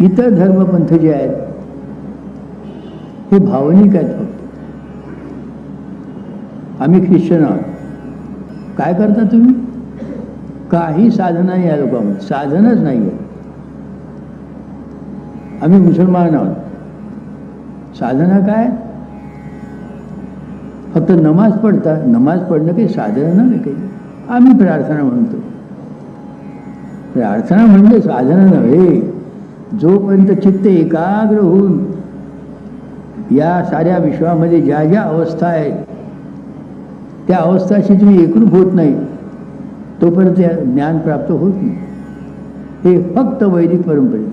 इतर धर्मपंथ जे आहेत हे भावनिक आहेत फक्त. आम्ही ख्रिश्चन आहोत. काय करता तुम्ही? काही साधना नाही या लोकांमध्ये, साधनच नाही आहे. आम्ही मुसलमान आहोत. साधना काय? फक्त नमाज पडता. नमाज पडणं काही साधना नव्हे. काही आम्ही प्रार्थना म्हणतो. प्रार्थना म्हणजे साधना नव्हे. जोपर्यंत चित्त एकाग्र होऊन या साऱ्या विश्वामध्ये ज्या ज्या अवस्था आहेत त्या अवस्थाशी तुम्ही एकरूप होत नाही तोपर्यंत ज्ञान प्राप्त होत नाही. हे फक्त वैदिक परंपरेत.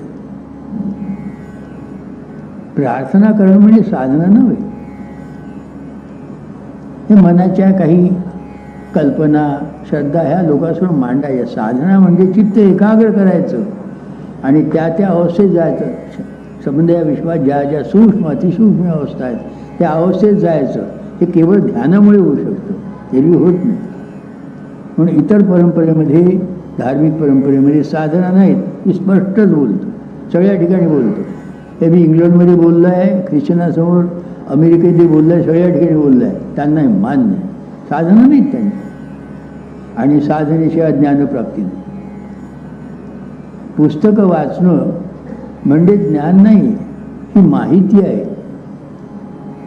प्रार्थना करणं म्हणजे साधना नव्हे. हे मनाच्या काही कल्पना श्रद्धा ह्या लोकांसमोर मांडायच्या. साधना म्हणजे चित्त एकाग्र करायचं आणि त्या त्या अवस्थेत जायचं. संबंध या विश्वात ज्या ज्या सूक्ष्म अतिसूक्ष्म अवस्था आहेत त्या अवस्थेत जायचं. हे केवळ ध्यानामुळे होऊ शकतं, एरवी होत नाही. म्हणून इतर परंपरेमध्ये, धार्मिक परंपरेमध्ये साधना नाहीत. मी स्पष्टच बोलतो, सगळ्या ठिकाणी बोलतो. हे मी इंग्लंडमध्ये बोललो आहे, ख्रिश्चनासमोर अमेरिकेतही बोललो आहे, सगळ्या ठिकाणी बोललो आहे. त्यांना हे मान्य आहे. साधना नाहीत त्यांनी आणि साधनेशिवाय ज्ञानप्राप्ती नाही. पुस्तकं वाचणं म्हणजे ज्ञान नाही, ही माहिती आहे.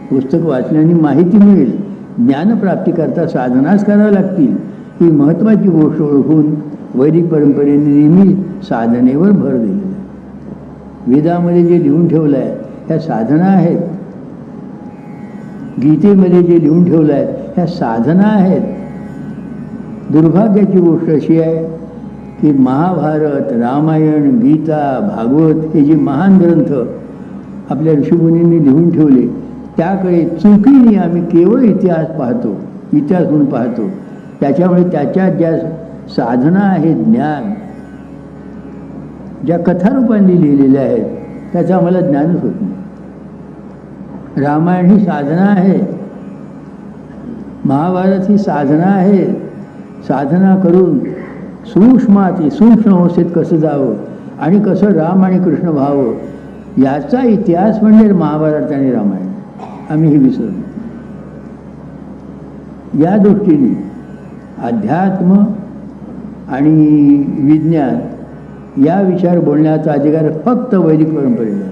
पुस्तक वाचण्याने माहिती मिळेल. ज्ञानप्राप्ती करता साधनाच कराव्या लागतील. ही महत्त्वाची गोष्ट ओळखून वैदिक परंपरेने नेहमी साधनेवर भर दिलेला आहे. वेदामध्ये जे लिहून ठेवलं आहे ह्या साधना आहेत. गीतेमध्ये जे लिहून ठेवलं आहे ह्या साधना आहेत. दुर्भाग्याची गोष्ट अशी आहे की महाभारत, रामायण, गीता, भागवत हे जे महान ग्रंथ आपल्या ऋषीमुनींनी लिहून ठेवले त्याकडे चुकीने आम्ही केवळ इतिहास पाहतो, इतिहास म्हणून पाहतो. त्याच्यामुळे त्याच्यात ज्या साधना आहेत, ज्ञान ज्या कथारूपांनी लिहिलेल्या आहेत त्याचं आम्हाला ज्ञानच होत नाही. रामायण ही साधना आहे, महाभारत ही साधना आहे. साधना करून सूक्ष्माती सूक्ष्म अवस्थेत कसं जावं आणि कसं राम आणि कृष्ण व्हावं याचा इतिहास म्हणजे महाभारत आणि रामायण. आम्ही हे विसरलो. या दृष्टीने अध्यात्म आणि विज्ञान या विचार बोलण्याचा अधिकार फक्त वैदिक परंपरेला.